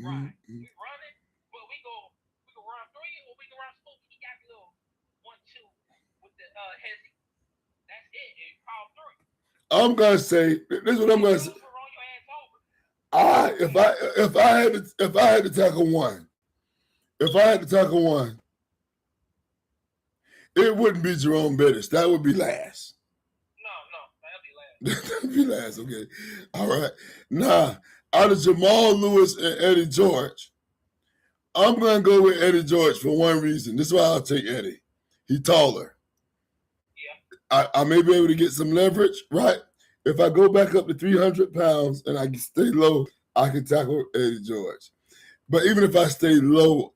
Right. We running, but we go run three or we can run four. He got the little 1-2 with the hezzy. That's it. And call three. I'm gonna say this is what I'm If gonna you say. lose, we roll your ass over. I if I had to tackle one, if I had to tackle one, it wouldn't be Jerome Bettis. That would be last. No, no, that'll be last. That'd be last. Okay. All right. Nah. Out of Jamal Lewis and Eddie George, I'm gonna go with Eddie George for one reason. This is why I'll take Eddie. He's taller. Yeah. I may be able to get some leverage, right? If I go back up to 300 pounds and I can stay low, I can tackle Eddie George. But even if I stay low,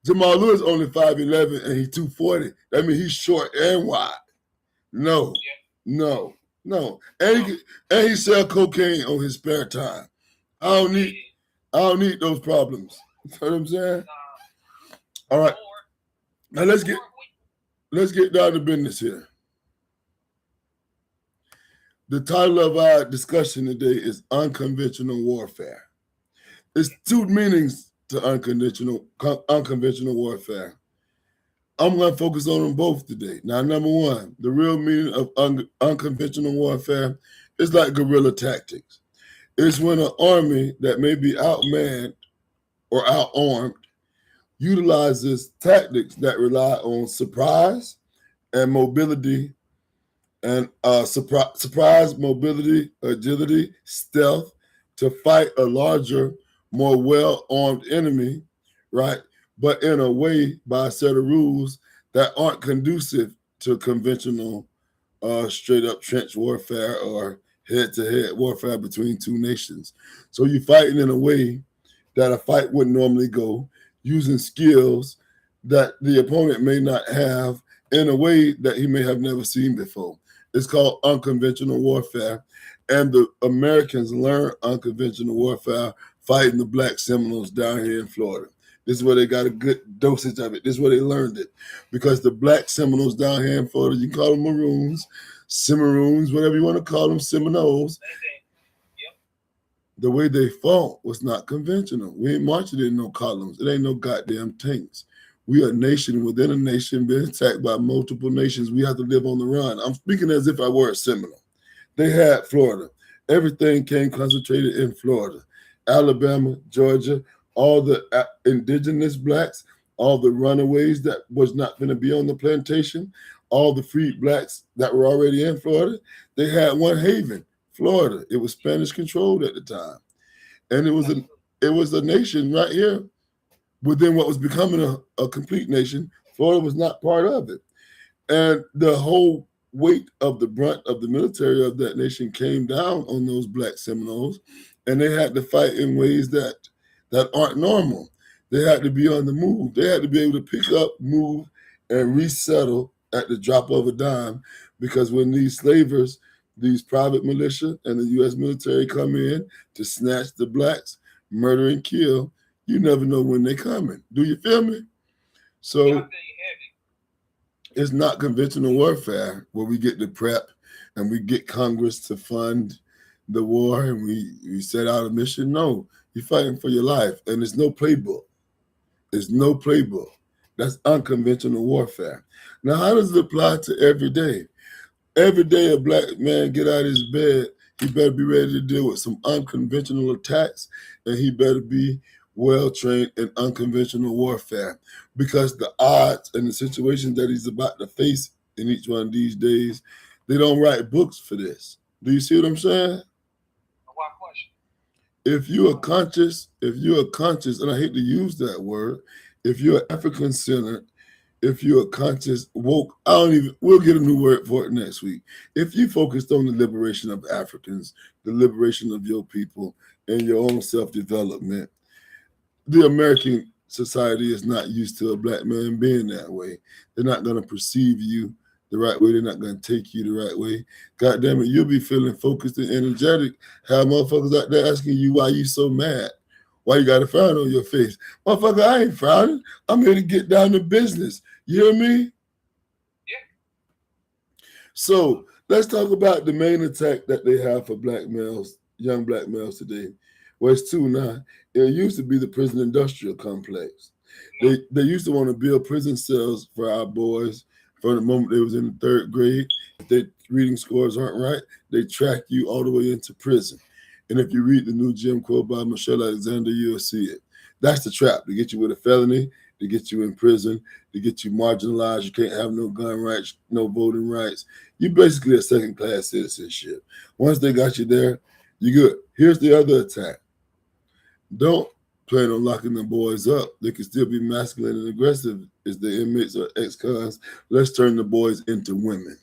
Jamal Lewis only 5'11" and he's 240. That means he's short and wide. No, no, no. And he sell cocaine on his spare time. I don't need those problems. You know what I'm saying? All right. Now let's get down to business here. The title of our discussion today is Unconventional Warfare. There's two meanings to unconventional warfare. I'm going to focus on them both today. Now, number one, the real meaning of unconventional warfare is like guerrilla tactics. It's when an army that may be outmanned or outarmed utilizes tactics that rely on surprise and mobility and surprise, mobility, agility, stealth to fight a larger, more well-armed enemy, right? But in a way by a set of rules that aren't conducive to conventional straight-up trench warfare or head-to-head warfare between two nations. So you're fighting in a way that a fight wouldn't normally go, using skills that the opponent may not have in a way that he may have never seen before. It's called unconventional warfare. And the Americans learned unconventional warfare fighting the Black Seminoles down here in Florida. This is where they got a good dosage of it. This is where they learned it. Because the Black Seminoles down here in Florida, you can call them Maroons, Cimarroons, whatever you want to call them, Seminoles. The way they fought was not conventional. We ain't marching in no columns. It ain't no goddamn tanks. We are a nation within a nation being attacked by multiple nations. We have to live on the run. I'm speaking as if I were a Seminole. They had Florida. Everything came concentrated in Florida. Alabama, Georgia, all the indigenous blacks, all the runaways that was not going to be on the plantation, all the freed blacks that were already in Florida, they had one haven, Florida. It was Spanish controlled at the time. And it was a nation right here within what was becoming a complete nation. Florida was not part of it. And the whole weight of the brunt of the military of that nation came down on those Black Seminoles, and they had to fight in ways that aren't normal. They had to be on the move. They had to be able to pick up, move, and resettle at the drop of a dime, because when these slavers, these private militia and the U.S. military come in to snatch the blacks, murder and kill, you never know when they're coming. Do you feel me? So it's not conventional warfare where we get the prep and we get Congress to fund the war and we set out a mission. No, you're fighting for your life, and there's no playbook. There's no playbook. That's unconventional warfare. Now, how does it apply to every day? Every day a black man get out of his bed, he better be ready to deal with some unconventional attacks, and he better be well-trained in unconventional warfare, because the odds and the situations that he's about to face in each one of these days, they don't write books for this. Do you see what I'm saying? What question? If you are conscious, and I hate to use that word, if you're African-centered, if you're conscious, woke, we'll get a new word for it next week. If you focused on the liberation of Africans, the liberation of your people, and your own self-development, the American society is not used to a black man being that way. They're not going to perceive you the right way. They're not going to take you the right way. God damn it, you'll be feeling focused and energetic. Have motherfuckers out there asking you why you so mad. Why you got a frown on your face? Motherfucker, I ain't frowning. I'm here to get down to business. You hear me? Yeah. So let's talk about the main attack that they have for black males, young black males today. Well, it's two now. It used to be the prison industrial complex. Yeah, They used to want to build prison cells for our boys from the moment they was in the third grade. If their reading scores aren't right, they track you all the way into prison. And if you read the new Jim Crow by Michelle Alexander, you'll see it. That's the trap to get you with a felony, to get you in prison, to get you marginalized. You can't have no gun rights, no voting rights. You basically a second class citizenship. Once they got you there, you good. Here's the other attack. Don't plan on locking the boys up. They can still be masculine and aggressive as the inmates or ex-cons. Let's turn the boys into women.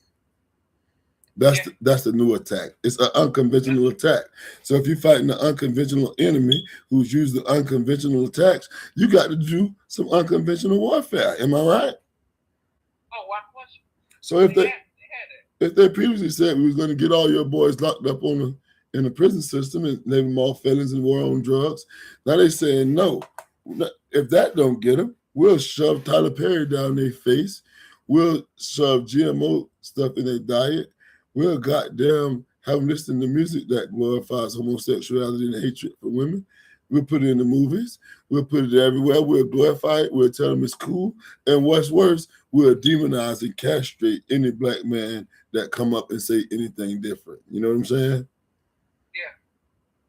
yeah, That's the new attack. It's an unconventional attack. So if you're fighting an unconventional enemy who's used the unconventional attacks, you got to do some unconventional warfare. Am I right? Oh, why question? So if They had that. they previously said we was going to get all your boys locked up on in the prison system and name them all felons and war on drugs, now they saying no. If that don't get them, we'll shove Tyler Perry down their face. We'll shove GMO stuff in their diet. We'll goddamn have them listen to music that glorifies homosexuality and hatred for women. We'll put it in the movies. We'll put it everywhere. We'll glorify it. We'll tell them it's cool. And what's worse, we'll demonize and castrate any black man that come up and say anything different. You know what I'm saying? Yeah,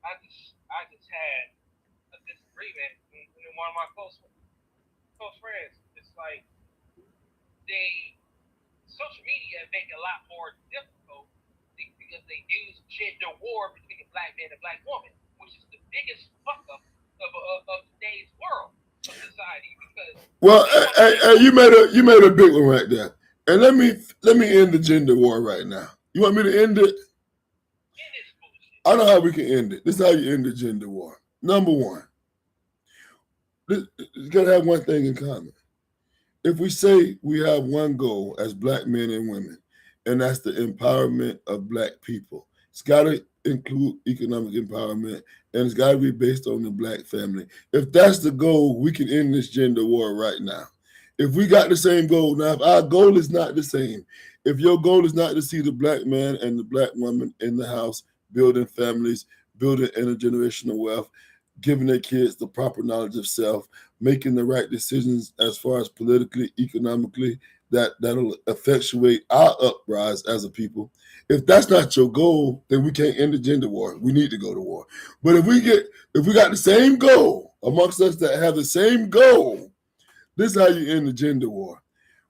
I just had a disagreement with one of my close friends. It's like they social media make it a lot more difficult because they use gender war between a black man and a black woman, which is the biggest fuck up of today's world of society because Well, they want to make you made a big one right there. And let me end the gender war right now. You want me to end it? in this bullshit. I know how we can end it. This is how you end the gender war. Number one, it's got to have one thing in common. If we say we have one goal as black men and women, and that's the empowerment of black people, it's got to include economic empowerment, and it's got to be based on the black family. If that's the goal, we can end this gender war right now. If we got the same goal, now if our goal is not the same, if your goal is not to see the black man and the black woman in the house building families, building intergenerational wealth, giving their kids the proper knowledge of self, making the right decisions as far as politically, economically, that'll effectuate our uprise as a people. If that's not your goal, then we can't end the gender war. We need to go to war. But if we got the same goal amongst us that have the same goal, this is how you end the gender war.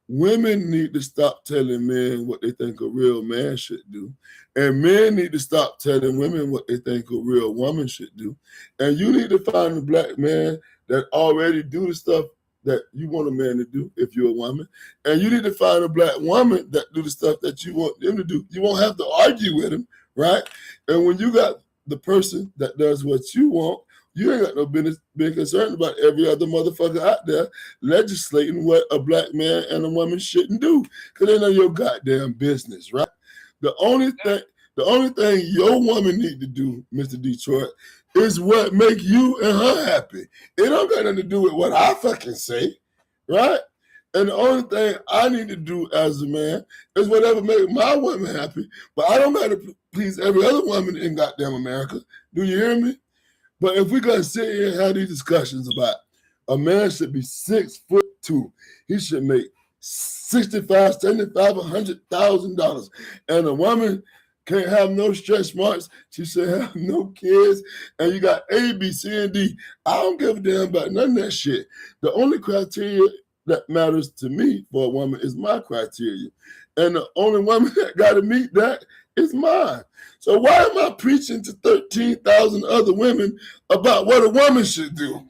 Women need to stop telling men what they think a real man should do. And men need to stop telling women what they think a real woman should do. And you need to find a black man that already do the stuff that you want a man to do if you're a woman. And you need to find a black woman that do the stuff that you want them to do. You won't have to argue with him, right? And when you got the person that does what you want, you ain't got no business being concerned about every other motherfucker out there legislating what a black man and a woman shouldn't do. Cause they know your goddamn business, right? The only thing Exactly. the only thing your woman need to do, Mr. Detroit, is what make you and her happy. It don't got nothing to do with what I fucking say, right? And the only thing I need to do as a man is whatever make my woman happy. But I don't got to please every other woman in goddamn America. Do you hear me? But if we're gonna sit here and have these discussions about a man should be 6'2", he should make 65, 75, $100,000, and a woman can't have no stretch marks, she should have no kids, and you got A, B, C, and D. I don't give a damn about none of that shit. The only criteria that matters to me for a woman is my criteria. And the only woman that gotta meet that is mine. So why am I preaching to 13,000 other women about what a woman should do?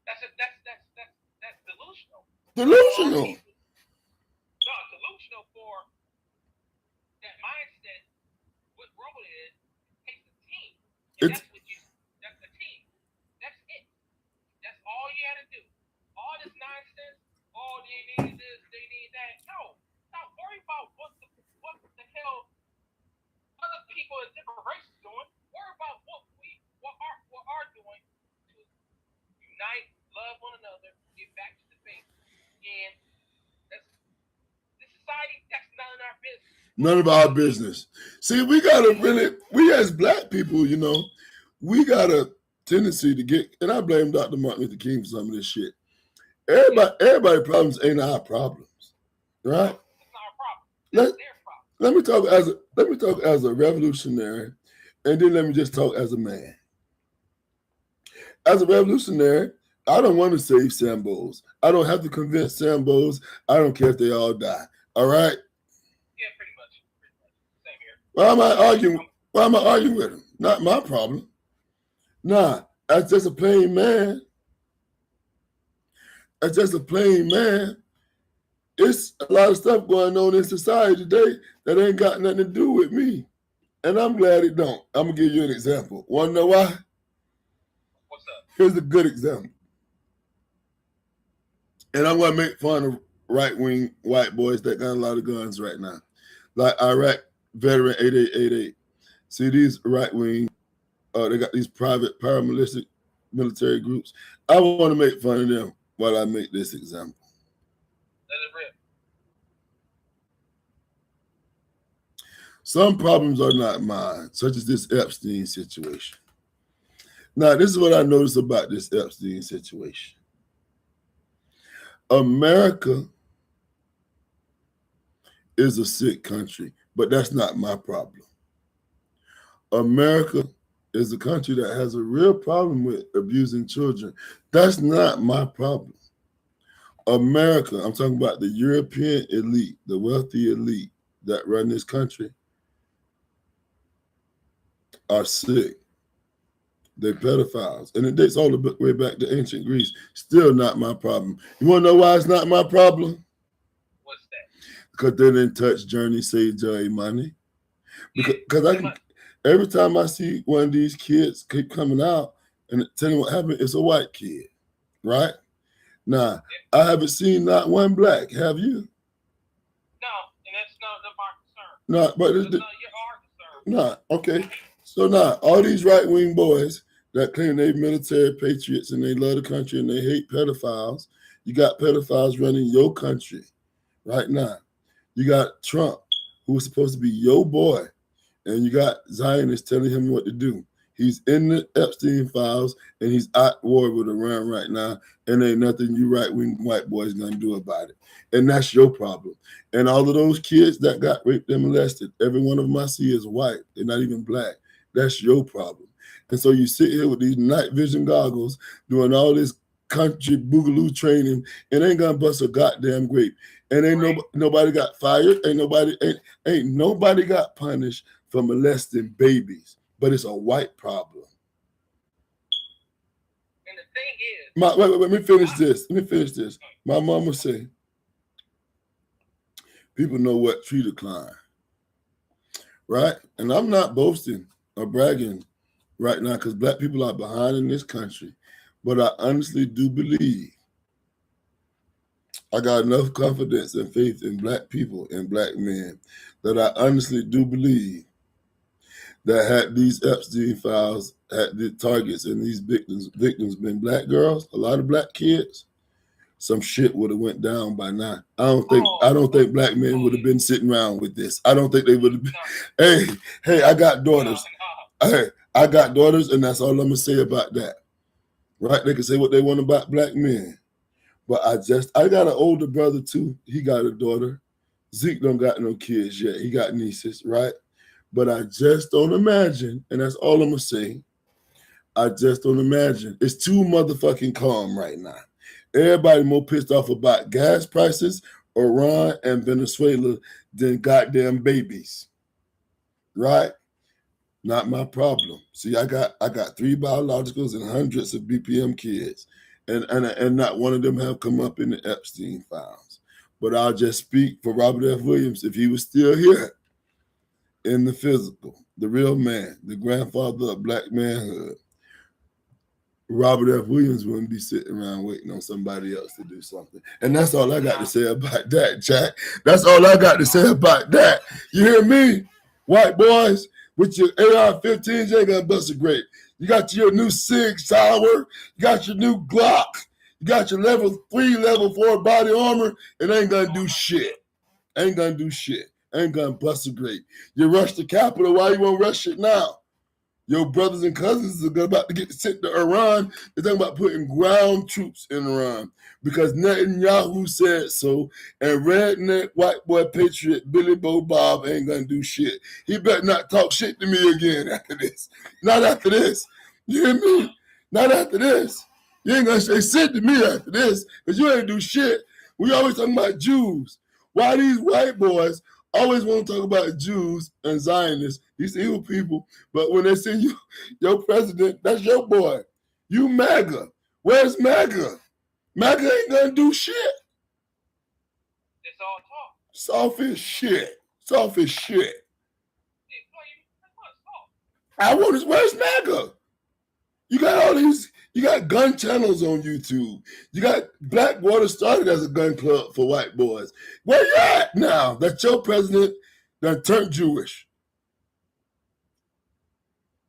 That's delusional. All Delusional. people no delusional for that mindset. What role it is takes a team, and It's that's a team. That's it. That's all you had to do. All this nonsense. All they need is this. They need that. No, not worry about what the hell other people in different races doing. Worry about what are doing to unite, love one another, get back to the base. And that's this society. That's none of our business. none of our business. See, we gotta really, we as black people, you know, we got a tendency to get, and I blame Dr. Martin Luther King for some of this shit. Everybody's problems ain't our problems, right? It's not a problem. Let, It's their problem. let me talk as a revolutionary, and then let me just talk as a man. As a revolutionary, I don't want to save Sambos. I don't have to convince Sambos. I don't care if they all die. All right? Yeah, pretty much. Same here. Why am I arguing? Why am I arguing with him? Not my problem. Nah, as just a plain man, as just a plain man, it's a lot of stuff going on in society today that ain't got nothing to do with me. And I'm glad it don't. I'm gonna give you an example. Wanna know why? What's up? Here's a good example. And I'm gonna make fun of right-wing white boys that got a lot of guns right now. Like Iraq veteran 8888. See these right-wing, they got these private paramilitary military groups. I want to make fun of them while I make this example. Let it rip. Some problems are not mine, such as this Epstein situation. Now, this is what I noticed about this Epstein situation. America is a sick country, but that's not my problem. America is a country that has a real problem with abusing children. That's not my problem. America, I'm talking about the European elite, the wealthy elite that run this country, are sick. They're pedophiles. And it dates all the way back to ancient Greece. Still not my problem. You want to know why it's not my problem? What's that? Because they didn't touch Journey Save Joy money. Because I can, every time I see one of these kids keep coming out and telling what happened, it's a white kid, right? Now, I haven't seen not one black. Have you? No, and that's not my concern. No, but That's not your concern. no, okay. So now, all these right-wing boys that claim they military patriots and they love the country and they hate pedophiles, you got pedophiles running your country right now. You got Trump, who was supposed to be your boy, and you got Zionists telling him what to do. He's in the Epstein files, and he's at war with Iran right now, and ain't nothing you right-wing white boys gonna do about it. And that's your problem. And all of those kids that got raped and molested, every one of them I see is white. They're not even black. That's your problem. And so you sit here with these night vision goggles doing all this country boogaloo training and ain't gonna bust a goddamn grape. And ain't nobody got fired. Ain't nobody got punished for molesting babies. But it's a white problem. And the thing is, wait, let me finish this. My mama say, people know what tree to climb, right? And I'm not boasting or bragging right now because black people are behind in this country. But I honestly do believe I got enough confidence and faith in black people and black men that I honestly do believe that had these Epstein files, had the targets and these victims been black girls, a lot of black kids, some shit would have went down by now. I don't think black men would have been sitting around with this. I don't think they would have been. Hey, I got daughters. Hey, I got daughters, and that's all I'm gonna say about that. Right? They can say what they want about black men. But I got an older brother too. He got a daughter. Zeke don't got no kids yet. He got nieces, right? But I just don't imagine, and that's all I'm gonna say. I just don't imagine. It's too motherfucking calm right now. Everybody more pissed off about gas prices, Iran, and Venezuela than goddamn babies. Right? Not my problem. See, I got 3 biologicals and hundreds of BPM kids, and not one of them have come up in the Epstein files. But I'll just speak for Robert F. Williams if he was still here in the physical, the real man, the grandfather of black manhood. Robert F. Williams wouldn't be sitting around waiting on somebody else to do something. And that's all I got to say about that, Jack. That's all I got to say about that. You hear me? White boys with your AR-15s, you ain't gonna bust a grape. You got your new Sig Sauer, you got your new Glock, you got your level 3, level 4 body armor, it ain't gonna do shit. Ain't gonna bust a grape. You rush the Capitol, why you won't rush it now? Your brothers and cousins are about to get sent to Iran. They're talking about putting ground troops in Iran because Netanyahu said so. And redneck white boy patriot Billy Bo Bob ain't gonna do shit. He better not talk shit to me again after this. Not after this. You hear me? Not after this. You ain't gonna say shit to me after this because you ain't do shit. We always talking about Jews. Why these white boys always want to talk about Jews and Zionists, these evil people, but when they say you, your president, that's your boy. You MAGA. Where's MAGA? MAGA ain't gonna do shit. It's all talk. Soft as shit. Soft as shit. Hey, I want to, where's MAGA? You got all these, you got gun channels on YouTube. You got Blackwater started as a gun club for white boys. Where you at now that your president done turned Jewish?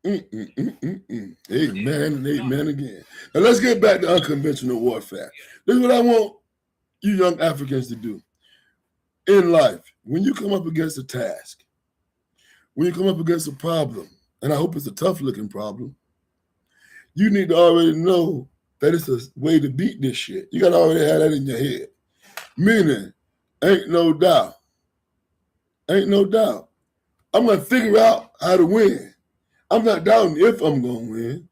Amen and amen again. Now let's get back to unconventional warfare. This is what I want you young Africans to do in life. When you come up against a task, when you come up against a problem, and I hope it's a tough looking problem, you need to already know that it's a way to beat this shit. You got to already have that in your head. Meaning, ain't no doubt. Ain't no doubt. I'm going to figure out how to win. I'm not doubting if I'm going to win.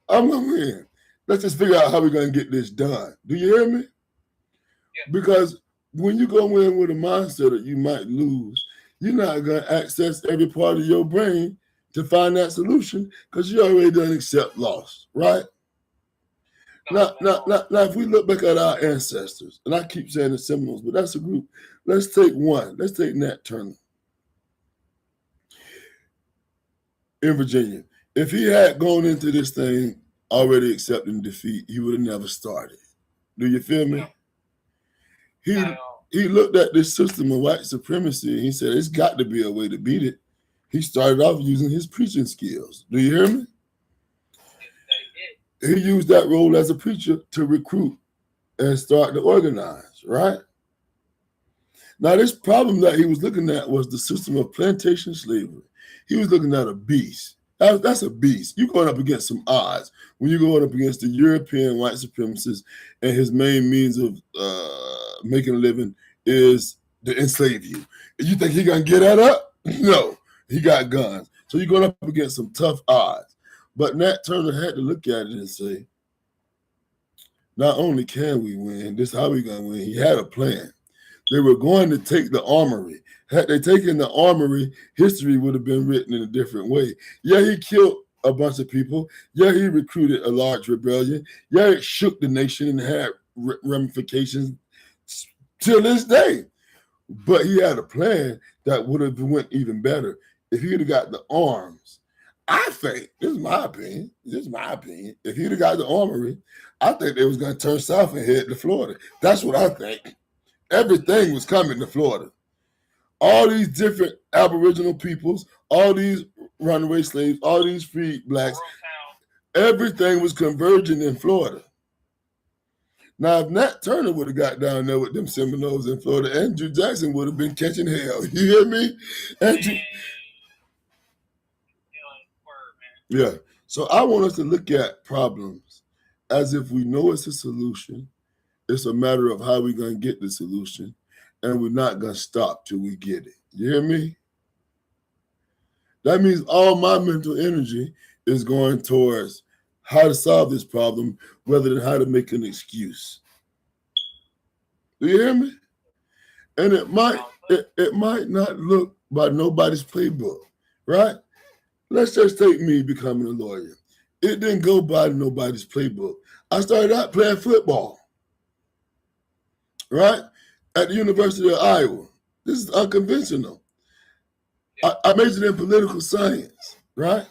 I'm going to win. Let's just figure out how we're going to get this done. Do you hear me? Yeah. Because when you go in with a mindset that you might lose, you're not going to access every part of your brain to find that solution because you already done accept loss, right? Now, if we look back at our ancestors, and I keep saying the Seminoles, but that's a group. Let's take one. Let's take Nat Turner in Virginia. If he had gone into this thing already accepting defeat, he would have never started. Do you feel me? He looked at this system of white supremacy and he said, it's got to be a way to beat it. He started off using his preaching skills. Do you hear me? He used that role as a preacher to recruit and start to organize, right? Now, this problem that he was looking at was the system of plantation slavery. He was looking at a beast. That's a beast. You're going up against some odds when you're going up against the European white supremacists and his main means of making a living is to enslave you. You think he going to get that up? No, he got guns. So you're going up against some tough odds. But Nat Turner had to look at it and say, not only can we win, this is how we going to win. He had a plan. They were going to take the armory. Had they taken the armory, history would have been written in a different way. Yeah, he killed a bunch of people. Yeah, he recruited a large rebellion. Yeah, it shook the nation and had ramifications till this day. But he had a plan that would have went even better if he'd have got the arms. I think, this is my opinion, if he'd have got the armory, I think they was going to turn south and head to Florida. That's what I think. Everything was coming to Florida. All these different Aboriginal peoples, all these runaway slaves, all these freed blacks, everything was converging in Florida. Now, if Nat Turner would have got down there with them Seminoles in Florida, Andrew Jackson would have been catching hell. You hear me? Andrew. Yeah. So I want us to look at problems as if we know it's a solution. It's a matter of how we're going to get the solution, and we're not going to stop till we get it. You hear me? That means all my mental energy is going towards how to solve this problem rather than how to make an excuse. Do you hear me? And it might not look by nobody's playbook, right? Let's just take me becoming a lawyer. It didn't go by nobody's playbook. I started out playing football, right? At the University of Iowa. This is unconventional. I majored in political science, right?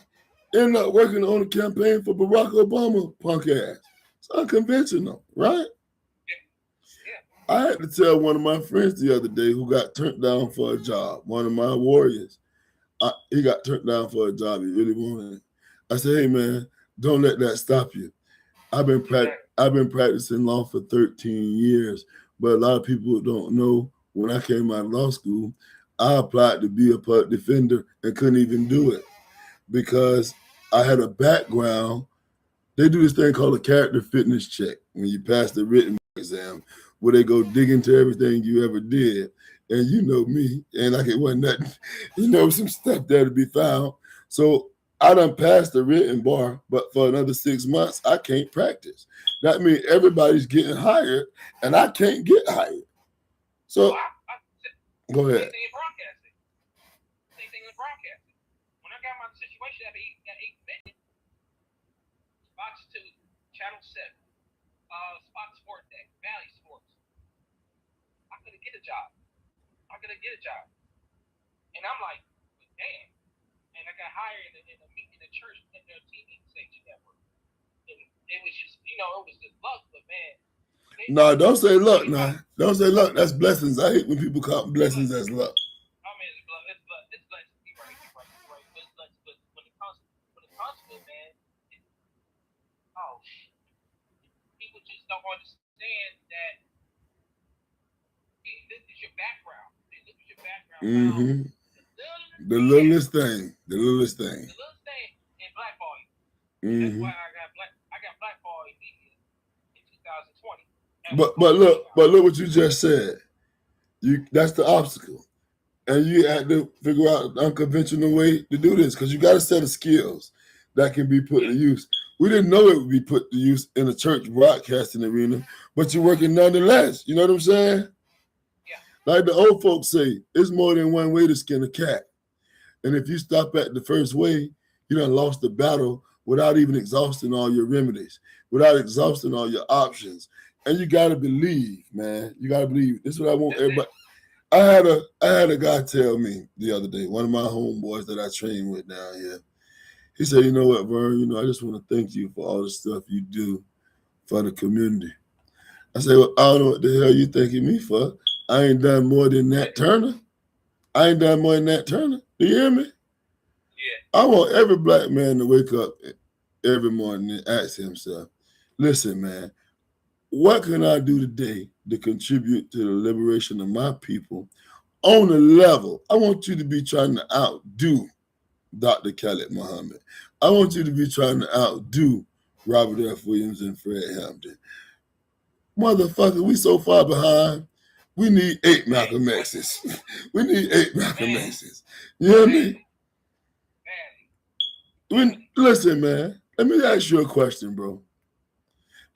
Ended up working on a campaign for Barack Obama, punk ass. It's unconventional, right? I had to tell one of my friends the other day who got turned down for a job, one of my warriors. He got turned down for a job he really wanted. I said, hey, man, don't let that stop you. I've been practicing law for 13 years, but a lot of people don't know when I came out of law school, I applied to be a public defender and couldn't even do it because I had a background. They do this thing called a character fitness check when you pass the written exam, where they go dig into everything you ever did. And you know me, and like it wasn't nothing, some stuff there to be found. So I done passed the written bar, but for another 6 months, I can't practice. That means everybody's getting hired, and I can't get hired. Well, So go same ahead. thing in broadcasting. Same thing in broadcasting. When I got my situation at 850, Fox 2, Channel 7, Fox Sports Day, Valley Sports, I couldn't get a job. I couldn't get a job. And I'm like, damn. And I got hired in a meeting in the church at their TV station network. And it was just, it was just luck, but man. No, don't say luck, nah. Don't say luck. That's blessings. I hate when people call blessings as luck. I mean, it's blessings. You're right. But it's blessings. But when it comes to it, man, oh, people just don't understand that this is your background. They look at your background. Mm-hmm. The littlest littlest thing. The littlest thing. The littlest thing in blackball you. Mm-hmm. That's why I got blackball immediately in 2020. But look what you just said. That's the obstacle. And you had to figure out an unconventional way to do this because you got a set of skills that can be put to use. We didn't know it would be put to use in a church broadcasting arena, but you're working nonetheless. You know what I'm saying? Yeah. Like the old folks say, it's more than one way to skin a cat. And if you stop at the first way, you done lost the battle without even exhausting all your remedies, without exhausting all your options. And you got to believe, man. You got to believe. This is what I want everybody. I had a guy tell me the other day, one of my homeboys that I train with down here. He said, "You know what, Vern? I just want to thank you for all the stuff you do for the community." I said, "Well, I don't know what the hell you thanking me for. I ain't done more than Nat Turner. I ain't done more than Nat Turner. Do you hear me? Yeah. I want every black man to wake up every morning and ask himself, listen, man, what can I do today to contribute to the liberation of my people on a level? I want you to be trying to outdo Dr. Khaled Muhammad. I want you to be trying to outdo Robert F. Williams and Fred Hampton. Motherfucker, we so far behind. We need 8 Malcolm X's. We need 8 Malcolm X's. You hear me? Listen, man, let me ask you a question, bro.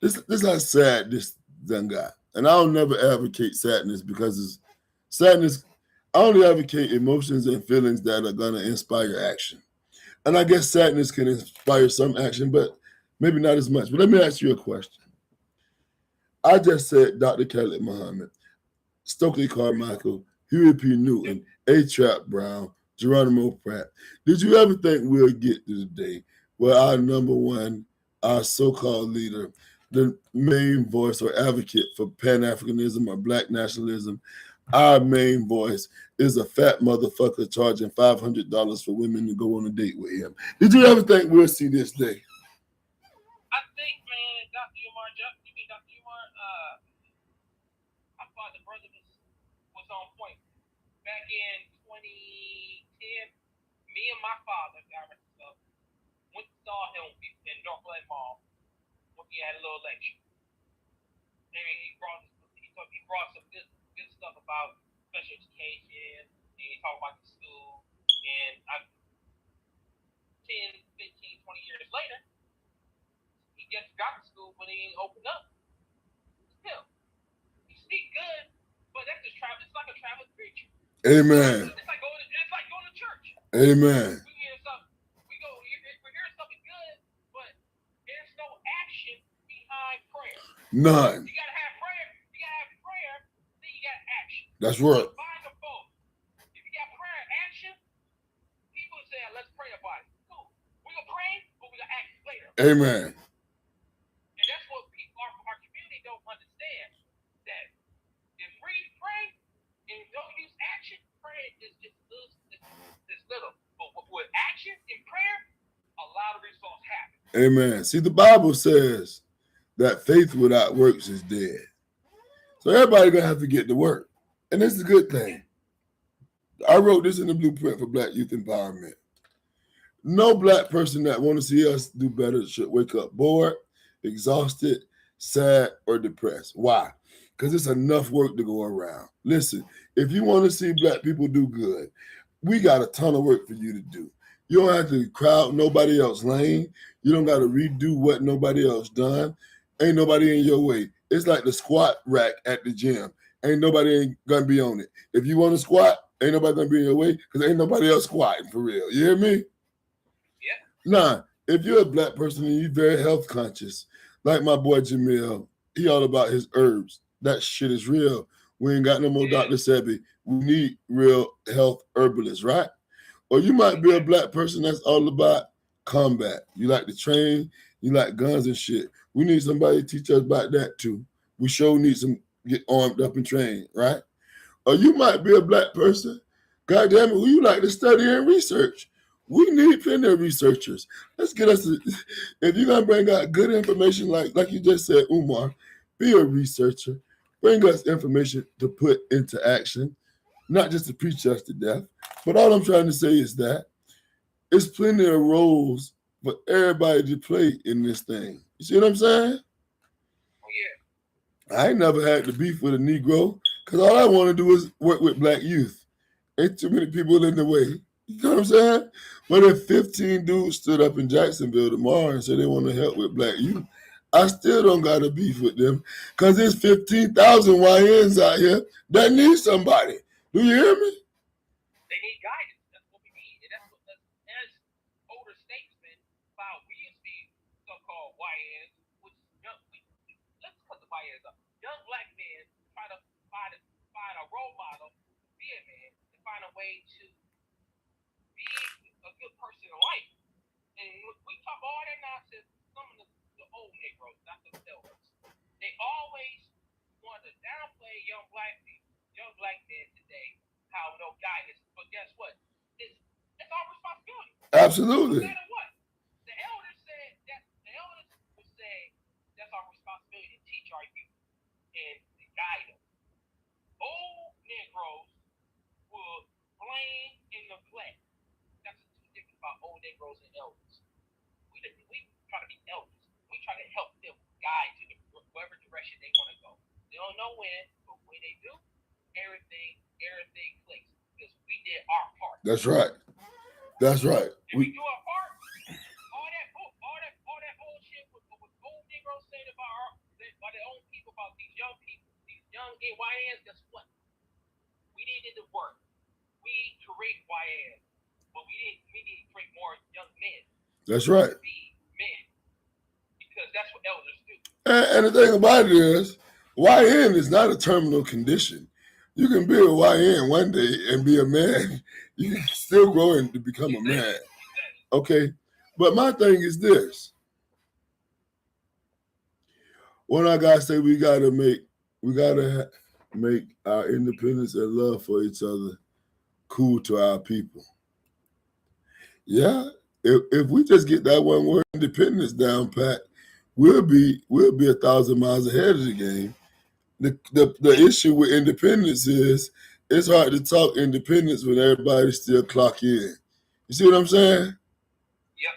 This is how sad this done got. And I'll never advocate sadness because it's sadness. I only advocate emotions and feelings that are gonna inspire action. And I guess sadness can inspire some action, but maybe not as much. But let me ask you a question. I just said Dr. Khaled Muhammad, Stokely Carmichael, Huey P. Newton, A. Trap Brown, Geronimo Pratt. Did you ever think we'll get to the day where our number one, our so-called leader, the main voice or advocate for Pan-Africanism or Black nationalism, our main voice is a fat motherfucker charging $500 for women to go on a date with him? Did you ever think we'll see this day? I think, man, Dr. Umar, I thought the brother was on point. Back in 2010, me and my father, went to saw him in Northland Mall when he had a little lecture. And he brought some good stuff about special education, and he talked about the school. And 10, 15, 20 years later, he just got to school, but he ain't opened up. Still, he speak good, but that's just travel. It's like a traveling preacher. Amen. It's like going to church. Amen. We hear something good, but there's no action behind prayer. None. You gotta have prayer. Then you got action. That's right. Combine them both. If you got prayer and action, people say, "Let's pray about it." Cool. We're gonna pray, but we're gonna act later. Amen. And that's what our community don't understand. That if we pray and don't use action, prayer is just little. But with action and prayer, a lot of results happen. Amen. See, the Bible says that faith without works is dead. So everybody gonna have to get to work. And this is a good thing. I wrote this in the blueprint for Black Youth Empowerment. No black person that want to see us do better should wake up bored, exhausted, sad, or depressed. Why? Because it's enough work to go around. Listen, if you want to see black people do good, we got a ton of work for you to do. You don't have to crowd nobody else lane. You don't got to redo what nobody else done. Ain't nobody in your way. It's like the squat rack at the gym. Ain't nobody ain't gonna be on it. If you want to squat, ain't nobody gonna be in your way because ain't nobody else squatting for real. You hear me? Yeah. Nah, if you're a black person and you're very health conscious, like my boy Jamil, he all about his herbs. That shit is real. We ain't got no more Dr. Sebi. We need real health herbalists, right? Or you might be a black person that's all about combat. You like to train, you like guns and shit. We need somebody to teach us about that too. We sure need some get armed up and trained, right? Or you might be a black person. God damn it, who you like to study and research. We need plenty of researchers. Let's get us. If you're gonna bring out good information, like you just said, Umar, be a researcher. Bring us information to put into action, not just to preach us to death. But all I'm trying to say is that it's plenty of roles for everybody to play in this thing. You see what I'm saying? Oh yeah. I ain't never had to beef with a Negro because all I want to do is work with black youth. Ain't too many people in the way. You know what I'm saying? But if 15 dudes stood up in Jacksonville tomorrow and said they want to help with black youth, I still don't got to beef with them because there's 15,000 YNs out here that need somebody. Do you hear me? They need guidance. That's what we need. And that's what, as older statesmen, while we used to be so-called YNs, which young, let's cut the YNs up. Young black men try to find a role model, be a man, and find a way to be a good person in life. And we talk all that nonsense. Some of the old Negroes, not the elders, they always want to downplay young black men today. How no guidance, but guess what? It's our responsibility. Absolutely. No matter what, the elders said that the elders would say that's our responsibility to teach our youth and to guide them. Old Negroes will blame and neglect. That's the two difference about old Negroes and elders. We try to be elders. We try to help them guide to whatever direction they want to go. They don't know when, but when they do, everything clicks because we did our part. That's right. That's right. If we do our part, all that bullshit with old Negroes saying about their own people, about these young YNs, guess what? We needed to work. We create YNs, but we need to create more young men. That's right. To be men, because that's what elders do. And the thing about it is, YN is not a terminal condition. You can be a YN one day and be a man. You can still grow to become a man. Okay? But my thing is this. What I gotta say, we gotta make our independence and love for each other cool to our people. Yeah, if we just get that one word independence down pat, we'll be 1,000 miles ahead of the game. The issue with independence is it's hard to talk independence when everybody still clock in. You see what I'm saying? Yep.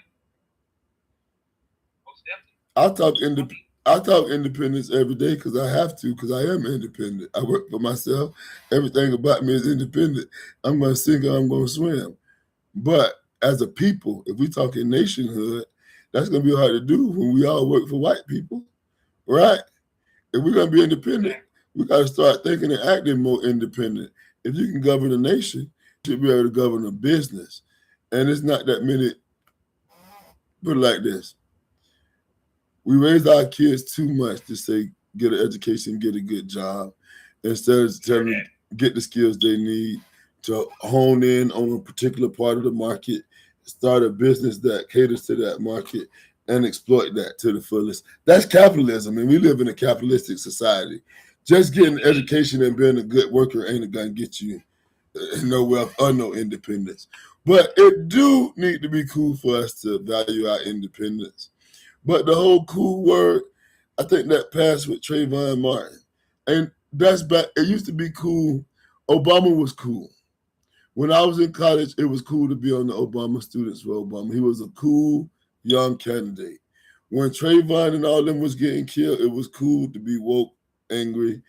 Most definitely. I talk independence every day because I have to, because I am independent. I work for myself. Everything about me is independent. I'm going to sink or I'm going to swim. But as a people, if we talk in nationhood, that's going to be hard to do when we all work for white people, right? If we're going to be independent, we got to start thinking and acting more independent. If you can govern a nation, you should be able to govern a business. And it's not that many, put it like this. We raise our kids too much to say, get an education, get a good job, instead of telling them get the skills they need to hone in on a particular part of the market, start a business that caters to that market, and exploit that to the fullest. That's capitalism, and we live in a capitalistic society. Just getting education and being a good worker ain't gonna get you no wealth or no independence. But it do need to be cool for us to value our independence. But the whole cool word, I think that passed with Trayvon Martin. And that's back. It used to be cool. Obama was cool. When I was in college, it was cool to be on the Obama students for Obama. He was a cool young candidate. When Trayvon and all them was getting killed, it was cool to be woke, angry,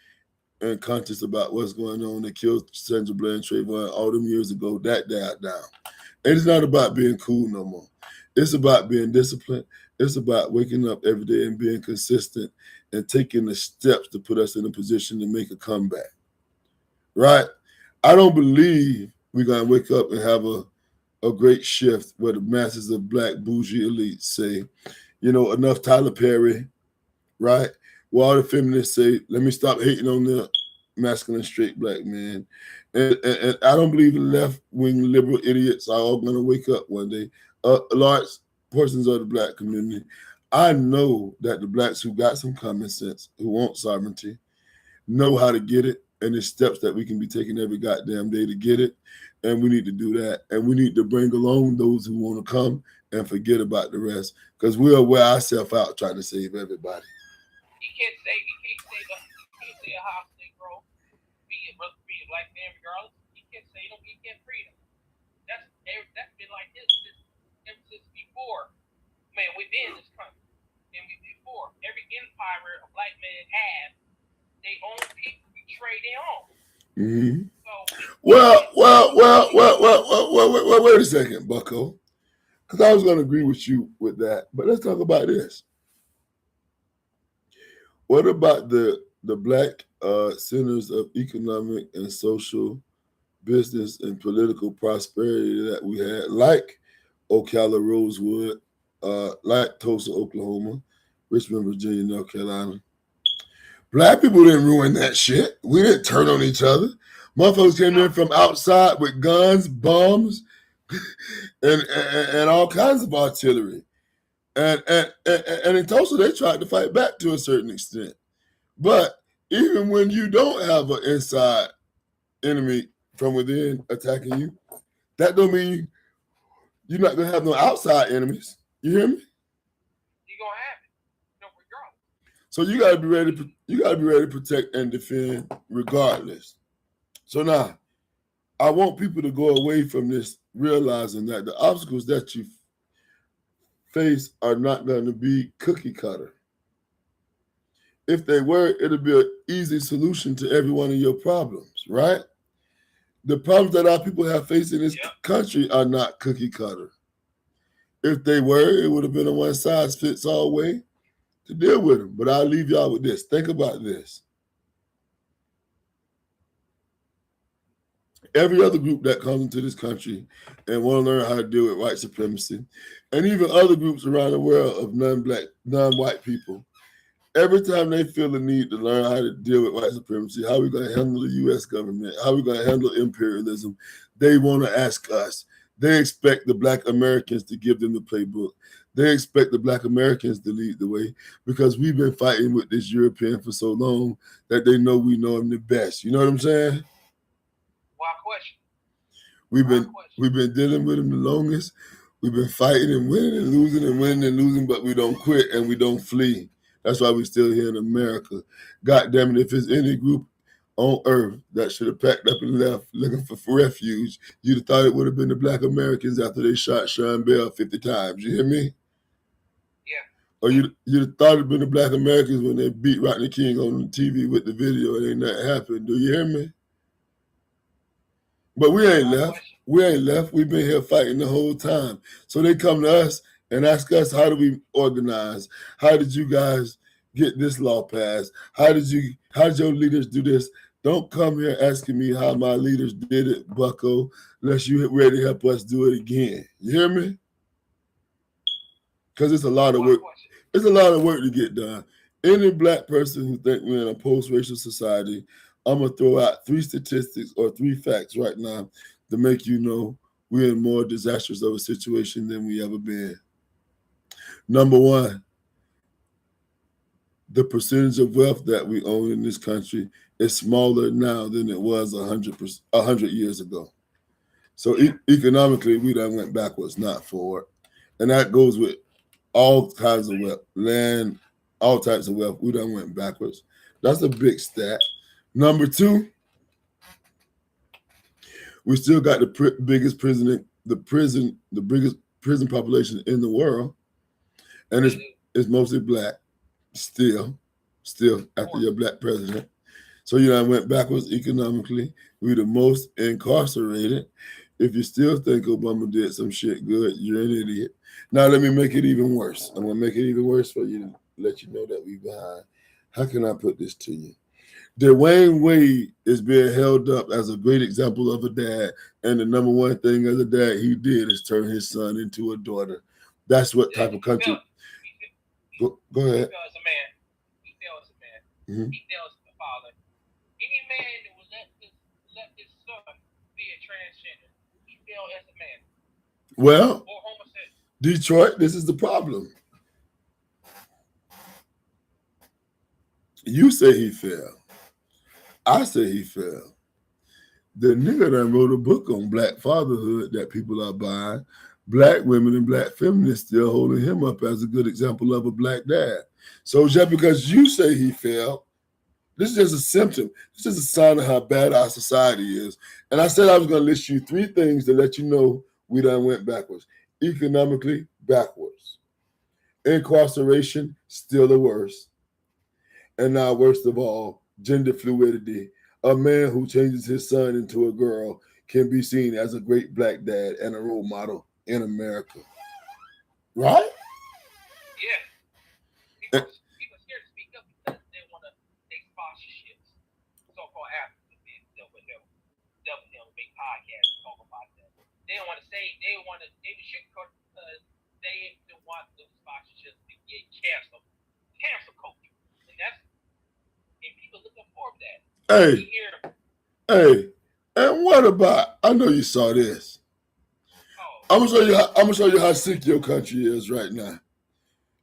and conscious about what's going on. They killed Sandra Blair and Trayvon all them years ago. That died down. And it's not about being cool no more. It's about being disciplined. It's about waking up every day and being consistent and taking the steps to put us in a position to make a comeback. Right? I don't believe we're going to wake up and have a great shift where the masses of black bougie elites say, enough Tyler Perry, right? Where all the feminists say, let me stop hating on the masculine straight black man. And I don't believe the left wing liberal idiots are all going to wake up one day. Large portions of the black community. I know that the blacks who got some common sense, who want sovereignty, know how to get it, and there's steps that we can be taking every goddamn day to get it. And we need to do that. And we need to bring along those who want to come and forget about the rest. Because we'll wear ourselves out trying to save everybody. You can't say a house Negro, be a black man regardless. You can't say them. You can't free them. That's been like this ever since before. Man, we've been in this country, and before every empire a black man had, they own people betray their own. Mm-hmm. So wait a second, Bucko. Because I was going to agree with you with that. But let's talk about this. What about the black centers of economic and social, business, and political prosperity that we had, like Ocala, Rosewood, like Tulsa, Oklahoma, Richmond, Virginia, North Carolina? Black people didn't ruin that shit. We didn't turn on each other. Motherfuckers came in from outside with guns, bombs, and all kinds of artillery. And in Tulsa, they tried to fight back to a certain extent. But even when you don't have an inside enemy from within attacking you, that don't mean you're not gonna have no outside enemies. You hear me? You're gonna have it, no regardless. So you gotta be ready. You gotta be ready to protect and defend regardless. So now, I want people to go away from this realizing that the obstacles that you face are not going to be cookie cutter. If they were, it'll be an easy solution to every one of your problems, right? The problems that our people have faced in this country are not cookie cutter. If they were, it would have been a one size fits all way to deal with them. But I'll leave y'all with this. Think about this. Every other group that comes into this country and want to learn how to deal with white supremacy, and even other groups around the world of non-black, non-white people, every time they feel the need to learn how to deal with white supremacy, how we going to handle the U.S. government, how we going to handle imperialism, they want to ask us. They expect the black Americans to give them the playbook. They expect the black Americans to lead the way because we've been fighting with this European for so long that they know we know them the best. You know what I'm saying? Question. We've been dealing with them the longest. We've been fighting and winning and losing, but we don't quit and we don't flee. That's why we're still here in America. God damn it, if there's any group on earth that should have packed up and left looking for refuge, you'd have thought it would have been the black Americans after they shot Sean Bell 50 times. You hear me? Yeah. Or you'd have thought it'd been the black Americans when they beat Rodney King on the TV with the video and ain't nothing happened. Do you hear me? But we ain't left. We've been here fighting the whole time. So they come to us and ask us, how do we organize? How did you guys get this law passed? How did your leaders do this? Don't come here asking me how my leaders did it, Bucko, unless you're ready to help us do it again. You hear me? Because it's a lot of work. It's a lot of work to get done. Any black person who thinks we're in a post-racial society, I'm going to throw out 3 statistics or 3 facts right now to make you know we're in more disastrous of a situation than we ever been. Number 1, the percentage of wealth that we own in this country is smaller now than it was 100 years ago. So economically, we done went backwards, not forward. And that goes with all kinds of wealth, land, all types of wealth. We done went backwards. That's a big stat. Number 2, We still got the biggest the biggest prison population in the world, and it's mostly black. Still after your black president. So I went backwards economically. We're the most incarcerated. If you still think Obama did some shit good, you're an idiot. Now let me make it even worse. I'm gonna make it even worse for you to let you know that we behind. How can I put this to you? Dwayne Wade is being held up as a great example of a dad, and the number one thing as a dad he did is turn his son into a daughter. That's what type of country. Go ahead. He fell as a man. Mm-hmm. He fell as a father. Any man that would let his son be a transgender, he fell as a man. Well, or homosexual. Detroit, this is the problem. You say he fell. I say he fell. The nigga that wrote a book on black fatherhood that people are buying. Black women and black feminists still holding him up as a good example of a black dad. So just because you say he fell, this is just a symptom. This is a sign of how bad our society is. And I said I was going to list you 3 things to let you know we done went backwards. Economically, backwards. Incarceration, still the worst. And now, worst of all, gender fluidity. A man who changes his son into a girl can be seen as a great black dad and a role model in America. Right? Yeah. People scared to speak up because they want to take sponsorships. So-called Africans, they'll make podcasts and talk about that. They don't want to say, they would sugarcoat because they don't want those sponsorships to get cancel culture. And people looking for that. Hey, and what about, I know you saw this. I'm gonna show you how sick your country is right now.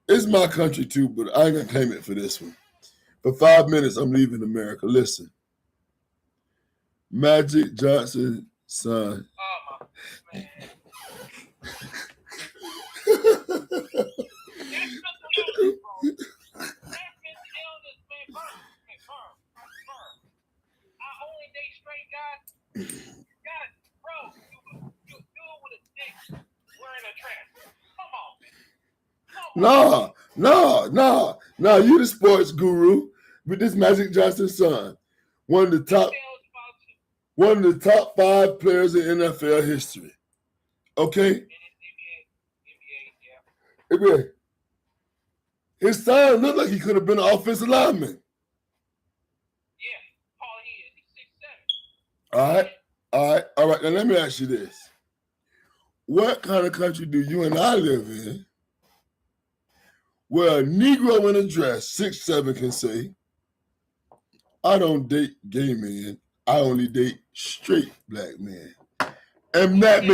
It's my country too, but I ain't gonna claim it for this one. For 5 minutes, I'm leaving America. Listen. Magic Johnson's son. Oh my man. Nah. You the sports guru with this Magic Johnson's son. One of the top 5 players in NFL history. Okay? NBA. His son looked like he could have been an offensive lineman. Yeah, all he is. He's 6'7". All right. Now let me ask you this. What kind of country do you and I live in where a Negro in a dress, 6'7", can say, I don't date gay men, I only date straight black men. And that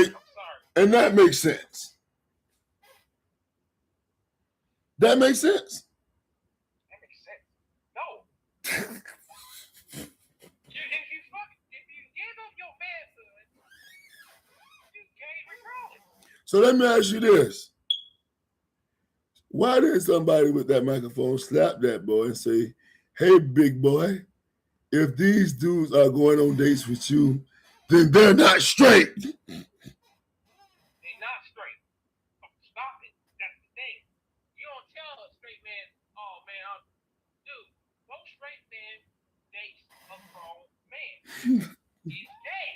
makes sense. That makes sense. No. If you give up your manhood, you gay regardless. So let me ask you this. Why didn't somebody with that microphone slap that boy and say, hey, big boy, if these dudes are going on dates with you, then they're not straight. They're not straight. Stop it. That's the thing. You don't tell a straight man, oh man, dude, no straight man dates a grown man. He's gay.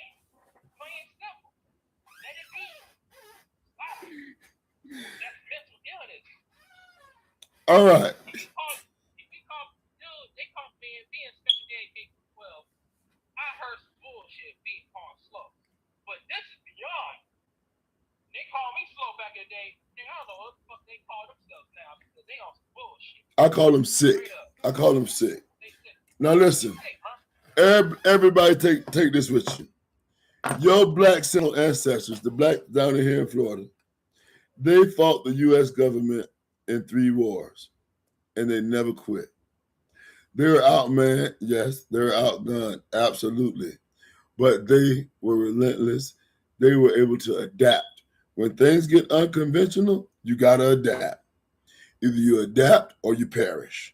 Plain and simple. Let it be. Stop it. That's mental illness. All right. If you call dude, they call men being special ed K-12. I heard some bullshit being called slow. But this is beyond. They called me slow back in the day. I don't know what the fuck they call themselves now because they on some bullshit. I call them sick. Now listen, everybody take this with you. Your black Seminole ancestors, the black down here in Florida, they fought the U.S. government in 3 wars, and they never quit. They were outmanned, yes. They were outgunned, absolutely. But they were relentless. They were able to adapt. When things get unconventional, you got to adapt. Either you adapt or you perish.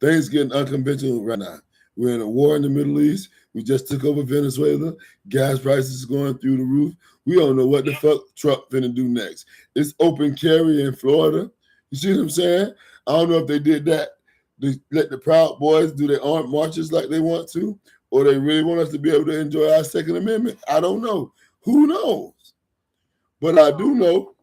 Things getting unconventional right now. We're in a war in the Middle East. We just took over Venezuela. Gas prices going through the roof. We don't know what the fuck Trump finna do next. It's open carry in Florida. You see what I'm saying? I don't know if they did that. They let the Proud Boys do their armed marches like they want to, or they really want us to be able to enjoy our Second Amendment. I don't know. Who knows? But I do know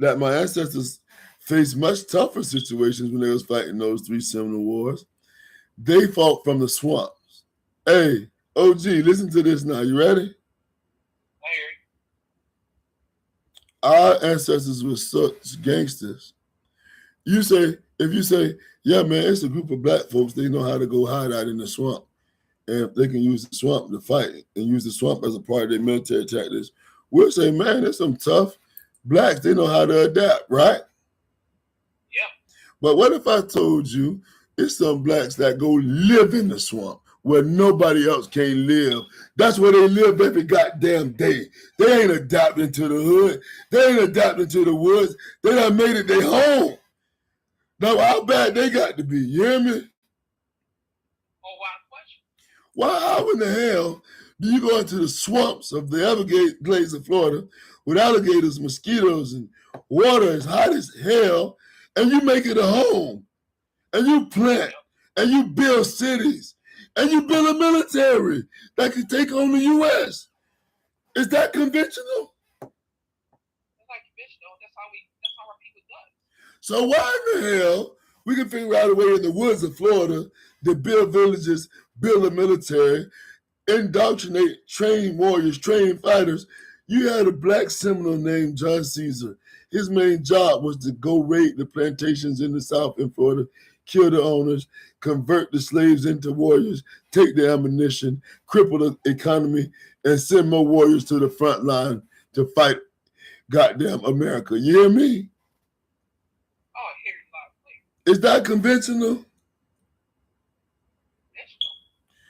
that my ancestors faced much tougher situations when they was fighting those three Seminole Wars. They fought from the swamps. Hey, OG, listen to this now. You ready? Our ancestors were such gangsters. If you say, yeah, man, it's a group of black folks, they know how to go hide out in the swamp. And if they can use the swamp to fight and use the swamp as a part of their military tactics, we'll say, man, there's some tough blacks, they know how to adapt, right? Yeah. But what if I told you it's some blacks that go live in the swamp where nobody else can live? That's where they live every goddamn day. They ain't adapting to the hood. They ain't adapting to the woods. They done made it their home. Now, how bad they got to be? You hear me? Oh, wow, question. Why, how in the hell do you go into the swamps of the Everglades of Florida with alligators, mosquitoes, and water as hot as hell, and you make it a home, and you plant, and you build cities, and you build a military that can take on the U.S.? Is that conventional? That's like conventional. That's how our people done. So why in the hell we can figure out a way in the woods of Florida to build villages, build a military, indoctrinate, train warriors, train fighters? You had a black Seminole named John Caesar. His main job was to go raid the plantations in the South in Florida, kill the owners, convert the slaves into warriors, take the ammunition, cripple the economy, and send more warriors to the front line to fight goddamn America. You hear me? Oh, I hear you loud and clear. Is that conventional? Conventional?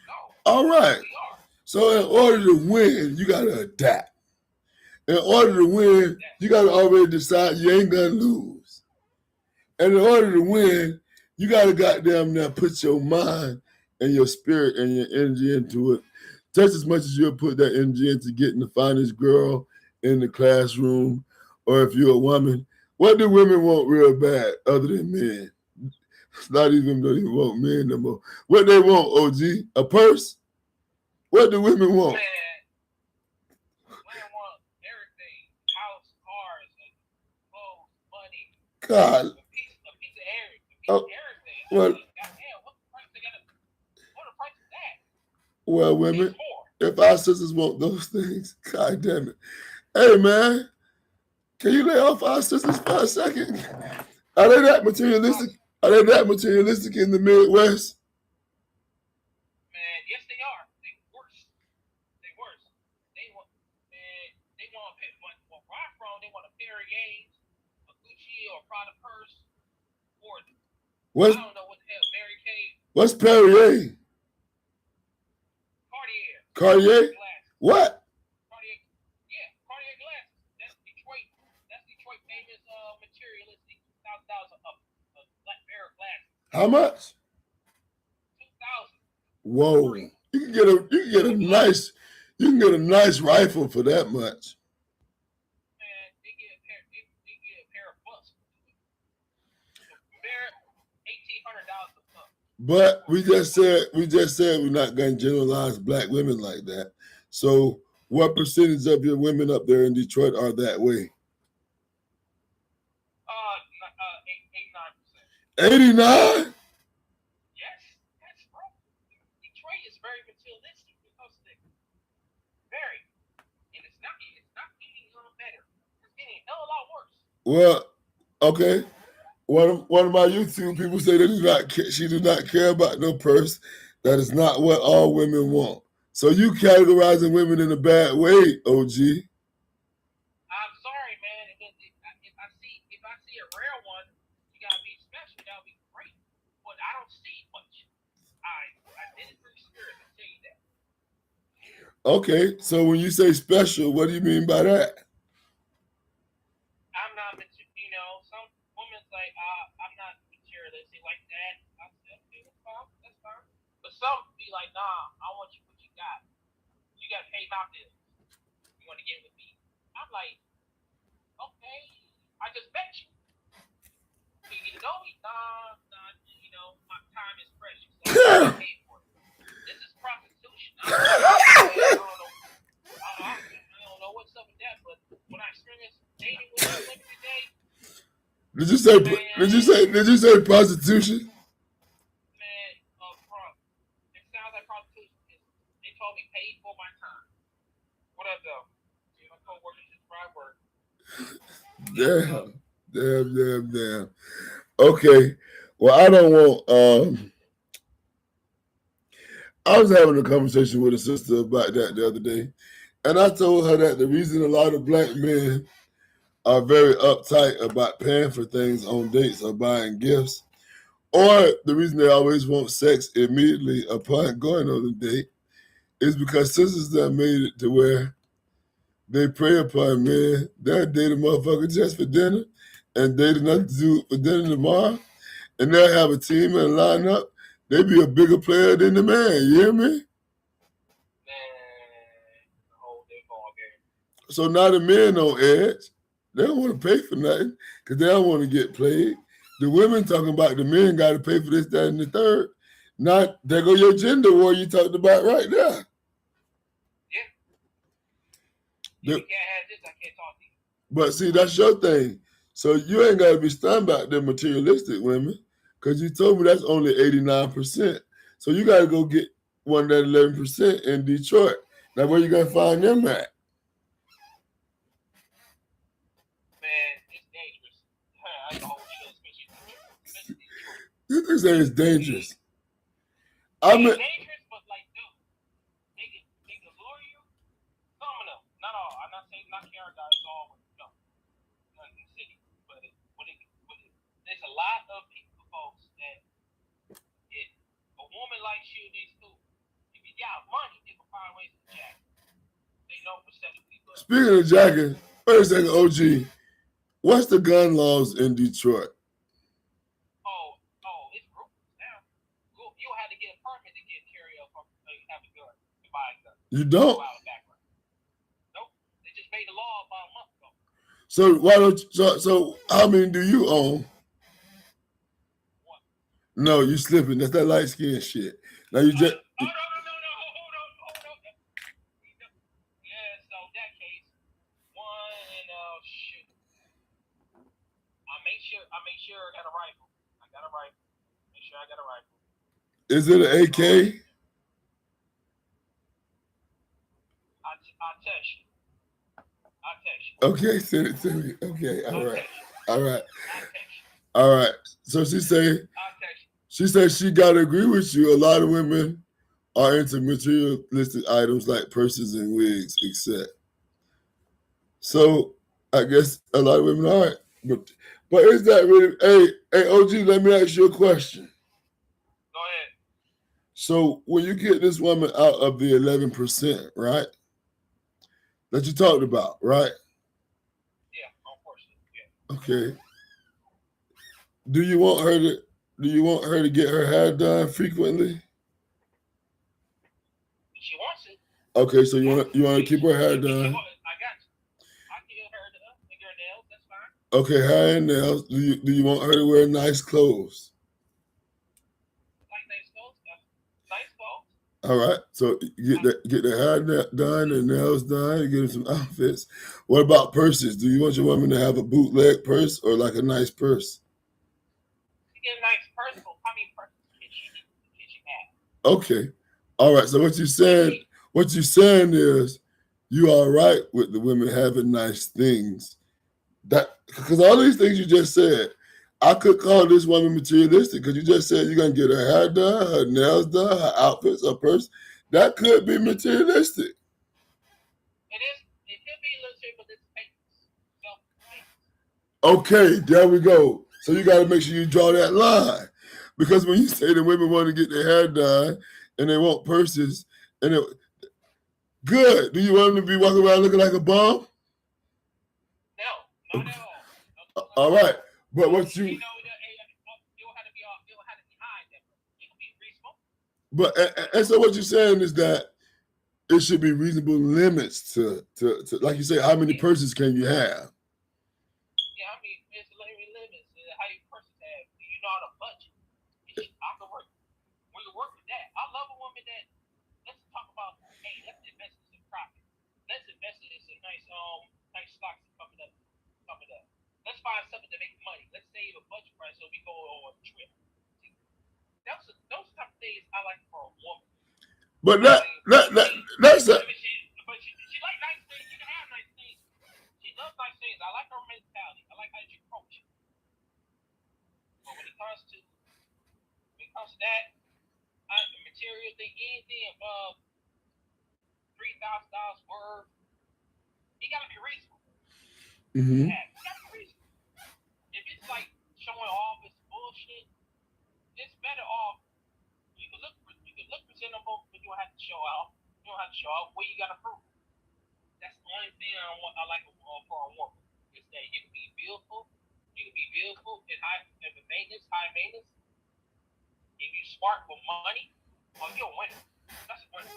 No. All right. We are. So in order to win, you got to adapt. In order to win, you got to already decide you ain't going to lose. And in order to win, you got to goddamn now put your mind and your spirit and your energy into it just as much as you'll put that energy into getting the finest girl in the classroom, or if you're a woman. What do women want real bad other than men? It's not even though they want men no more. What they want, OG? A purse? What do women want? Man, women want everything. House, cars, and clothes, money. God. A piece of everything. Well, Goddamn, what the price is that? Well, women, if our sisters want those things, god damn it. Hey, man, can you lay off our sisters for a second? Are they that materialistic? Are they that materialistic in the Midwest? Man, yes, they are. They worse. They want, man, they want where I'm from, they want a pair of Ye's, a Gucci or Prada purse, or I don't know what the hell, Mary Kay. What's Perrier? Cartier? What? Cartier, yeah, Cartier glasses. That's Detroit famous materialistic. $2,000 a black pair of glasses. How much? 2,000. Whoa! You can get a nice rifle for that much. Man, they get a pair of bucks. $1,800 a buck. But we just said we're not going to generalize black women like that. So, what percentage of your women up there in Detroit are that way? 89%. 89? Yes, bro. Detroit is very materialistic because very, and it's not getting a little better. It's getting a hell of a lot worse. Well, okay. One of my YouTube people say she does not care about no purse. That is not what all women want. So you categorizing women in a bad way, OG. I'm sorry, man. If I see a rare one, you gotta be special. That would be great. But I don't see much. I did it through spirit. I tell you that. Okay, so when you say special, what do you mean by that? I'm not, some women's like, I'm not materialistic like that. I said, okay, that's some be like, nah, I want you what you got. You got to pay my bills. You want to get with me? I'm like, okay, I just bet you. You get to know me? Nah, you know, my time is precious. So I pay for it. This is prostitution. I don't know what's up with that, but when I experienced dating with these women today, Did you say prostitution? man, it sounds like prostitution. They told me pay for my time. What up, though? See, my co-workers just try work. Damn. Okay. Well, I don't want. I was having a conversation with a sister about that the other day, and I told her that the reason a lot of black men are very uptight about paying for things on dates or buying gifts, or the reason they always want sex immediately upon going on a date, is because sisters that made it to where they prey upon men. They'll date a motherfucker just for dinner and date another dude for dinner tomorrow, and they'll have a team and line up. They be a bigger player than the man. You hear me? The whole day ball game. So now the men on edge. They don't want to pay for nothing because they don't want to get played. The women talking about the men got to pay for this, that, and the third. Not there go your gender war you talked about right there. Yeah. You can't have this, I can't talk to you. But see, that's your thing. So you ain't got to be stunned about them materialistic women because you told me that's only 89%. So you got to go get one of that 11% in Detroit. Now, where you going to find them at? Man, it's dangerous. I can hold you, especially Detroit. You say it's dangerous. I mean, it's dangerous, but like, dude, they can lure you. Some of them, not all. I'm not saying not Paradise all, no, not in the city. But there's a lot of people, folks, that if a woman likes you, they still, if you got money, they can find ways to jack. They know for certain people. Speaking of jacking, wait a second, OG. What's the gun laws in Detroit? Oh, it's ruthless now. You had to get a permit to get carry up or have a gun to buy a gun. You don't? Nope. They just made the law about a month ago. So why don't you, so how many do you own? What? No, you slipping. That's that light skin shit. Now you just. No. Hold on. Yeah, so that case, one and shoot. I make sure I got a rifle. I got a rifle. Make sure I got a rifle. Is it an AK? I'll text you. Okay, send it to me. Okay, all right. So she said she gotta agree with you. A lot of women are into materialistic items like purses and wigs, etc. So I guess a lot of women aren't. But is that really? Hey, OG, let me ask you a question. Go ahead. So when you get this woman out of the 11%, right? That you talked about, right? Yeah, unfortunately. Yeah. Okay. Do you want her to get her hair done frequently? She wants it. Okay, so you want to keep her hair done. I got you. I can get her nails. That's fine. Okay, hair and nails. Do you want her to wear nice clothes? Like nice clothes. Nice clothes. All right, so get the hair done and nails done. Get her some outfits. What about purses? Do you want your woman to have a bootleg purse or like a nice purse? She get a nice purse. How many purses can she have? Okay, all right. So what you're saying is you are right with the women having nice things. That because all these things you just said, I could call this woman materialistic because you just said you're gonna get her hair done, her nails done, her outfits, her purse. That could be materialistic. It is. It could be illustrated, but it's fake. Okay, there we go. So you got to make sure you draw that line, because when you say that women want to get their hair done and they want purses, good. Do you want them to be walking around looking like a bum? No, not at all. All right, but what you? It will have to be high. It will be reasonable. But and so what you're saying is that it should be reasonable limits to like you say, how many Yeah, persons can you have? yeah. I mean, it's limits. How you person have? Do you know how to budget? I can work. We can work with that. I love a woman that let's talk about. Hey, let's invest in some profit. Let's invest in some nice stocks coming up. Coming up. Let's find something to make money. Let's save a budget price so we go on a trip. See, those type of things I like for a woman. But I mean, that's a she like nice things. She can have nice things. She loves nice things. I like her mentality. I like how she approach it. But when it comes to that, the material thing, anything above $3,000 worth, you gotta be reasonable. mm-hmm. You gotta be reasonable. If it's like showing off this bullshit, it's better off. You can look presentable, but you don't have to show out. You don't have to show out what you gotta prove. That's the only thing I like for a woman is that you can be beautiful. You can be beautiful and high maintenance. If you smart with money, oh, you're a winner. That's a winner.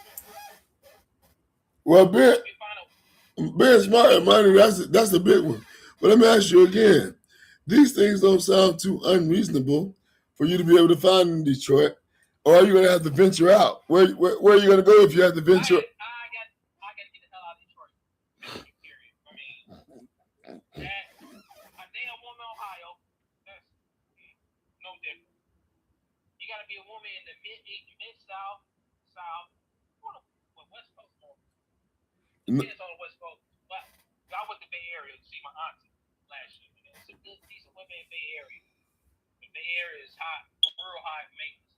Well, You find out. being smart and money, that's a big one. But let me ask you again. These things don't sound too unreasonable for you to be able to find in Detroit. Or are you going to have to venture out? Where are you going to go if you have to venture? I got to get the hell out of Detroit. Period. I mean, a damn woman in Ohio, that's no different. You got to be a woman in the mid south, west coast. Depends on the west coast. But I went to Bay Area to see my auntie last year. Some good, decent women in Bay Area. The Bay Area is hot, real high maintenance,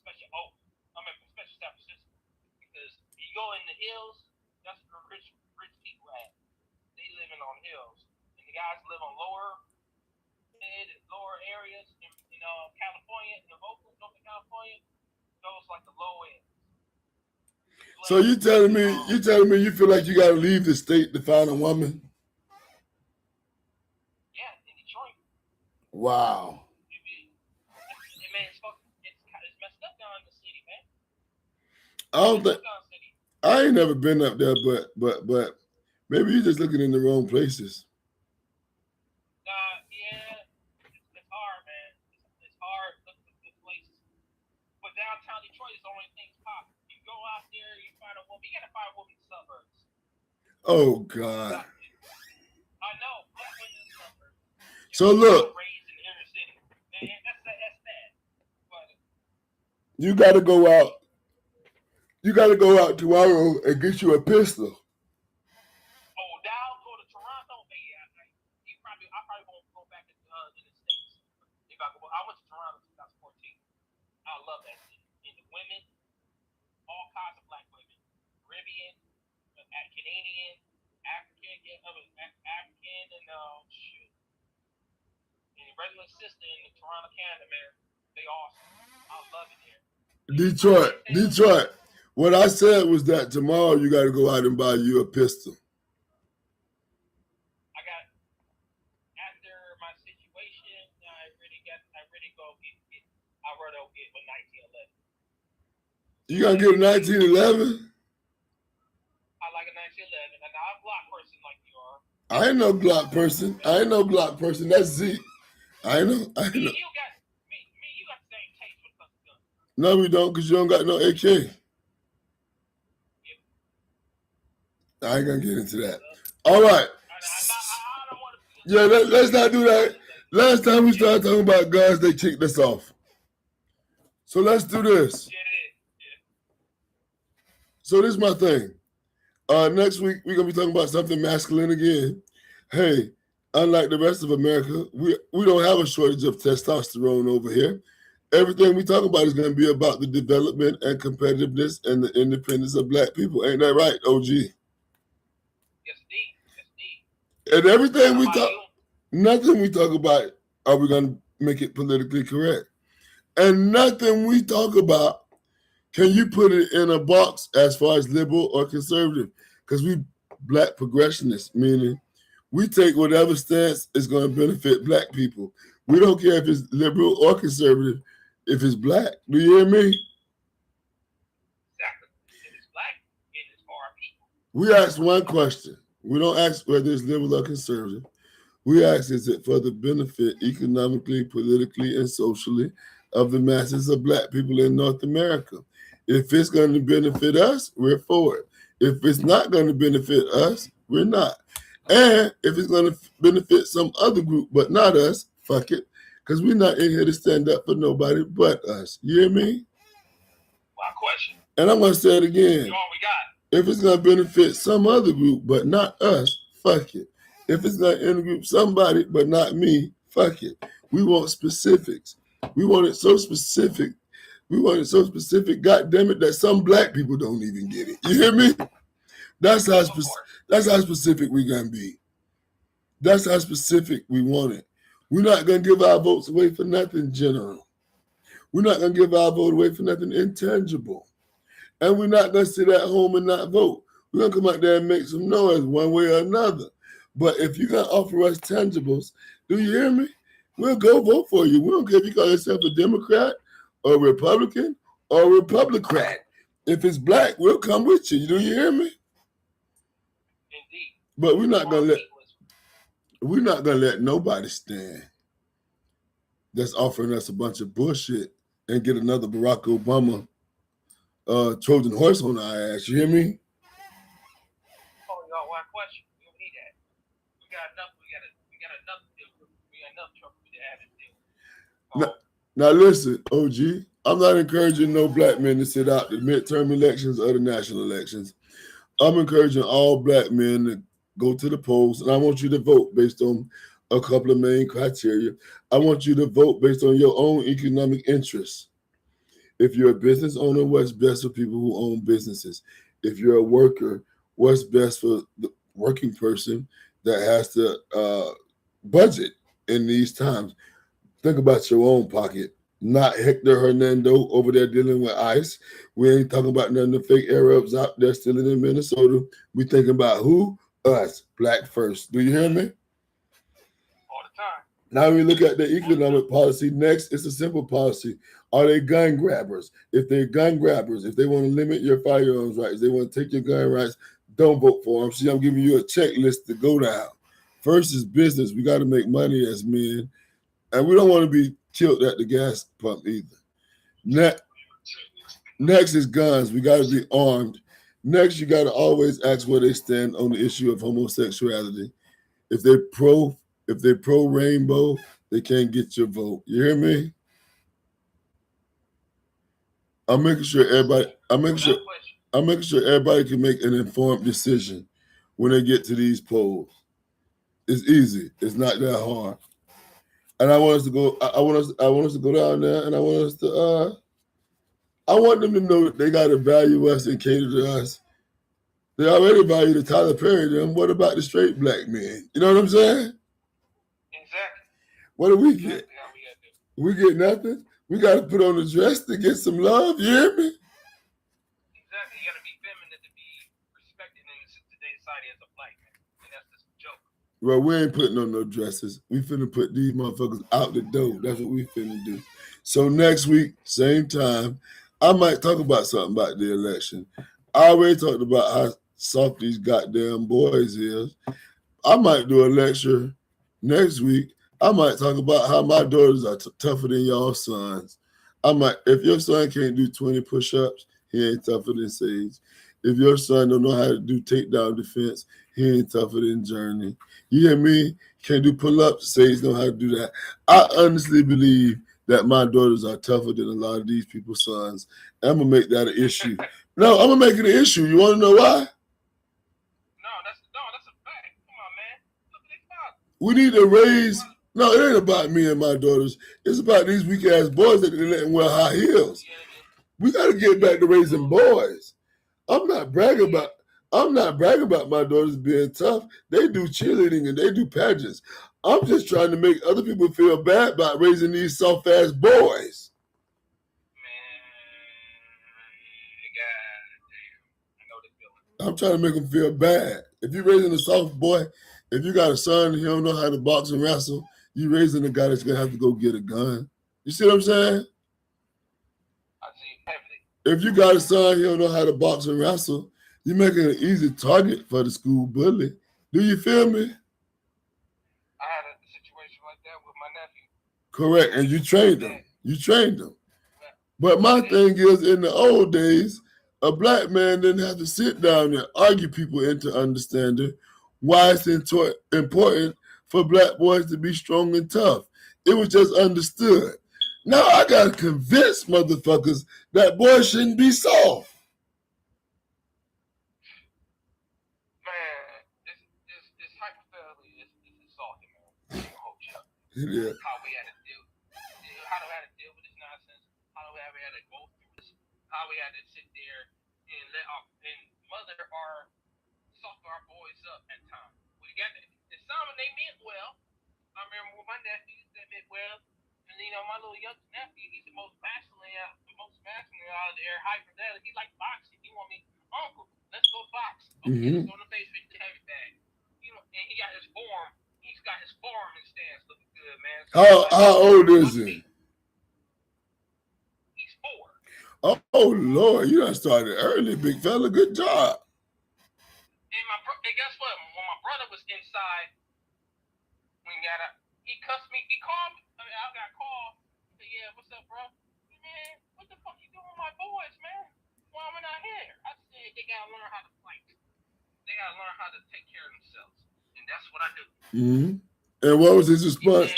especially especially San Francisco. Because you go in the hills, that's where rich people at. They living on hills, and the guys live on lower areas in California, in Oakland, Northern California. Those like the low end. So you telling me you feel like you got to leave the state to find a woman? Yeah, in Detroit. Wow. Man, it's messed up down in the city, man. I don't think I ain't never been up there, but maybe you're just looking in the wrong places. Yeah, it's hard, man. It's hard looking for good places. But downtown Detroit is the only thing popping. You go out there, you find a woman. You gotta find a woman in the suburbs. Oh God. I know, black women in the suburbs. So look, raised in the inner city. Man, that's bad. But you got to go out. You got to go out tomorrow and get you a pistol. Oh, Dow, go to Toronto. Yeah, I probably won't go back in the States. If I went to Toronto in 2014. I love that city. And the women, all kinds of black women, Caribbean, Canadian, African, and and regular sister in the Toronto, Canada, man. They awesome. I love it here. Detroit. What I said was that tomorrow you got to go out and buy you a pistol. After my situation, I really go get I rather go get a 1911. You gonna get a 1911? I like a 1911, and I'm a Glock person like you are. I ain't no Glock person. That's Z. I know. You got the same taste when it comes to guns. No, we don't, because you don't got no AK. I ain't gonna get into that. All right. Yeah, let's not do that. Last time we started talking about guns, they kicked us off. So let's do this. So this is my thing. Next week we're gonna be talking about something masculine again. Hey, unlike the rest of America, we don't have a shortage of testosterone over here. Everything we talk about is going to be about the development and competitiveness and the independence of black people. Ain't that right, OG? Yes, indeed. And everything nothing we talk about, are we going to make it politically correct? And nothing we talk about, can you put it in a box as far as liberal or conservative? Because we black progressionists, meaning we take whatever stance is going to benefit black people. We don't care if it's liberal or conservative, if it's black. Do you hear me? We ask one question. We don't ask whether it's liberal or conservative. We ask, is it for the benefit economically, politically, and socially of the masses of black people in North America? If it's going to benefit us, we're for it. If it's not going to benefit us, we're not. And if it's going to benefit some other group but not us, fuck it. Because we're not in here to stand up for nobody but us. You hear me? My question. And I'm going to say it again. You all we got. If it's going to benefit some other group but not us, fuck it. If it's going to intergroup somebody but not me, fuck it. We want specifics. We want it so specific. We want it so specific, God damn it, that some black people don't even get it. You hear me? That's how specific we're going to be. That's how specific we want it. We're not going to give our votes away for nothing general. We're not going to give our vote away for nothing intangible. And we're not going to sit at home and not vote. We're going to come out there and make some noise one way or another. But if you're going to offer us tangibles, do you hear me? We'll go vote for you. We don't care if you call yourself a Democrat or a Republican or a Republican. If it's black, we'll come with you. Do you hear me? Indeed. But we're not going to let nobody stand that's offering us a bunch of bullshit and get another Barack Obama Trojan horse on our ass. You hear me? Oh, y'all, one question. We don't need that. We got enough. We got enough to deal with. We got enough trouble to add and deal. Now listen, OG, I'm not encouraging no black men to sit out the midterm elections or the national elections. I'm encouraging all black men to go to the polls, and I want you to vote based on a couple of main criteria. I want you to vote based on your own economic interests. If you're a business owner, what's best for people who own businesses? If you're a worker, what's best for the working person that has to budget in these times? Think about your own pocket, not Hector Hernando over there dealing with ICE. We ain't talking about none of the fake Arabs out there stealing in Minnesota. We thinking about who? Us, black first. Do you hear me? All the time. Now we look at the economic policy. Next, it's a simple policy. Are they gun grabbers? If they're gun grabbers, if they want to limit your firearms rights, they want to take your gun rights, don't vote for them. See, I'm giving you a checklist to go down. First is business. We got to make money as men. And we don't want to be killed at the gas pump either. Next is guns. We got to be armed. Next, you got to always ask where they stand on the issue of homosexuality. If they're pro rainbow, they can't get your vote. You hear me? I'm making sure everybody can make an informed decision when they get to these polls. It's easy. It's not that hard. And I want us to go. I want us to go down there, and I want us to. I want them to know that they got to value us and cater to us. They already value the Tyler Perry. Them. What about the straight black men? You know what I'm saying? Exactly. What do we get? We get nothing. We got to put on a dress to get some love. You hear me? Exactly. You got to be feminine to be respected in today's society as a black man, and that's just a joke. Well, we ain't putting on no dresses. We finna put these motherfuckers out the door. That's what we finna do. So next week, same time, I might talk about something about the election. I already talked about how soft these goddamn boys is. I might do a lecture next week. I might talk about how my daughters are tougher than y'all sons. If your son can't do 20 push-ups, he ain't tougher than Sage. If your son don't know how to do takedown defense, he ain't tougher than Journey. You hear me? Can't do pull-ups, Sage know how to do that. I honestly believe that my daughters are tougher than a lot of these people's sons. I'm gonna make that an issue. No, I'm gonna make it an issue. You wanna know why? No, that's a fact. Come on, man. Look at these father. We need to raise. No, it ain't about me and my daughters. It's about these weak ass boys that they letting wear high heels. We got to get back to raising boys. I'm not bragging about my daughters being tough. They do cheerleading and they do pageants. I'm just trying to make other people feel bad about raising these soft ass boys. I'm trying to make them feel bad. If you're raising a soft boy, if you got a son he don't know how to box and wrestle, you raising a guy that's gonna have to go get a gun. You see what I'm saying? I see heavily. If you got a son he don't know how to box and wrestle, You're making an easy target for the school bully. Do you feel me? I had a situation like that with my nephew. Correct. And you trained them. That, You trained them. that But I my did. thing is, in the old days, a black man didn't have to sit down and argue people into understanding why it's important for black boys to be strong and tough. It was just understood. Now I gotta convince motherfuckers that boys shouldn't be soft. Man, this hypothetically is assaulting, man. I ain't gonna hold you up. Yeah. How we had to deal, how do we had to deal with this nonsense? How do we had to go through this? How we had to sit there and let our and mother soften our boys up at times. We got that. And some they meant well. I remember with my nephews that meant well. And my little young nephew, he's the most masculine out of there, hyper that. He like boxing. He want me, Uncle, let's go box. Okay, let's go in the basement, the heavy bag. And he got his form. He's got his foreman stance looking good, man. So How old is he? He's 4. Oh Lord, you done started early, big fella. Good job. And guess what? When my brother was inside, he cussed me. He called me. I mean, I got called. He said, "Yeah, what's up, bro? Man, what the fuck you doing with my boys, man? Why am I not here?" I said, "They gotta learn how to fight. They gotta learn how to take care of themselves, and that's what I do." And what was his response?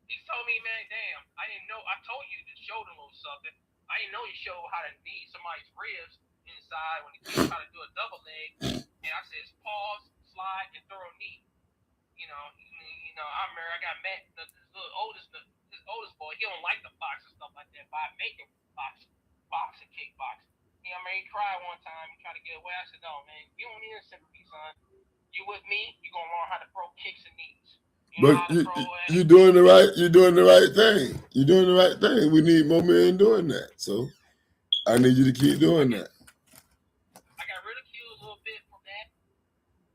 He told me, "Man, damn, I didn't know. I told you to show them a little something. I didn't know you showed how to knee somebody's ribs inside when he teach how to do a double leg." And I said, "Pause, slide, and throw a knee." I remember I got mad. His oldest boy, he don't like the box and stuff like that. But I make him box and kickbox. He cried one time. He tried to get away. I said, "No, man, you don't need a sympathy, son. You with me? You gonna learn how to throw kicks and knees. You're doing the right. You're doing the right thing. You're doing the right thing. We need more men doing that. So I need you to keep doing that." I got ridiculed a little bit for that.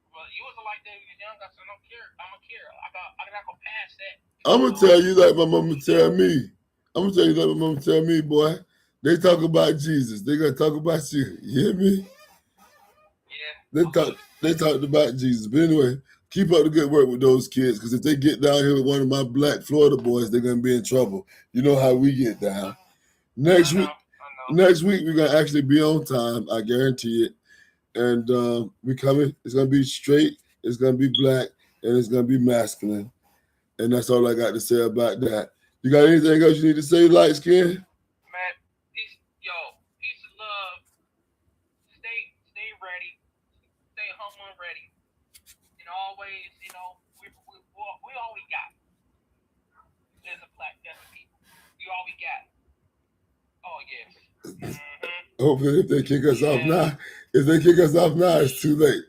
But you wasn't like that when you were young. I said, "I don't care. I'm gonna care. I'm not gonna pass that." I'm gonna tell you like my mama tell me. I'm gonna tell you like my mama tell me, boy. They talk about Jesus. They gonna talk about you. You hear me? Yeah. They talked about Jesus. But anyway, keep up the good work with those kids, because if they get down here with one of my black Florida boys, they're gonna be in trouble. You know how we get down. Next week we're gonna actually be on time. I guarantee it. And we coming. It's gonna be straight. It's gonna be black, and it's gonna be masculine. And that's all I got to say about that. You got anything else you need to say, light skin? Man, peace of love. Stay ready. Stay humble and ready. And always, we all we got. As a people. We all we got. Oh yes. Hopefully, if they kick us off now, it's too late.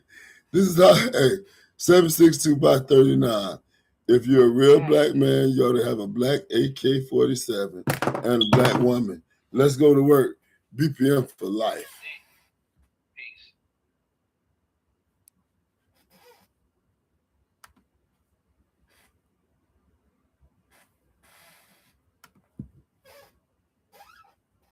This is how. Hey, 762 by 39. If you're a real black man, you ought to have a black AK-47 and a black woman. Let's go to work. BPM for life.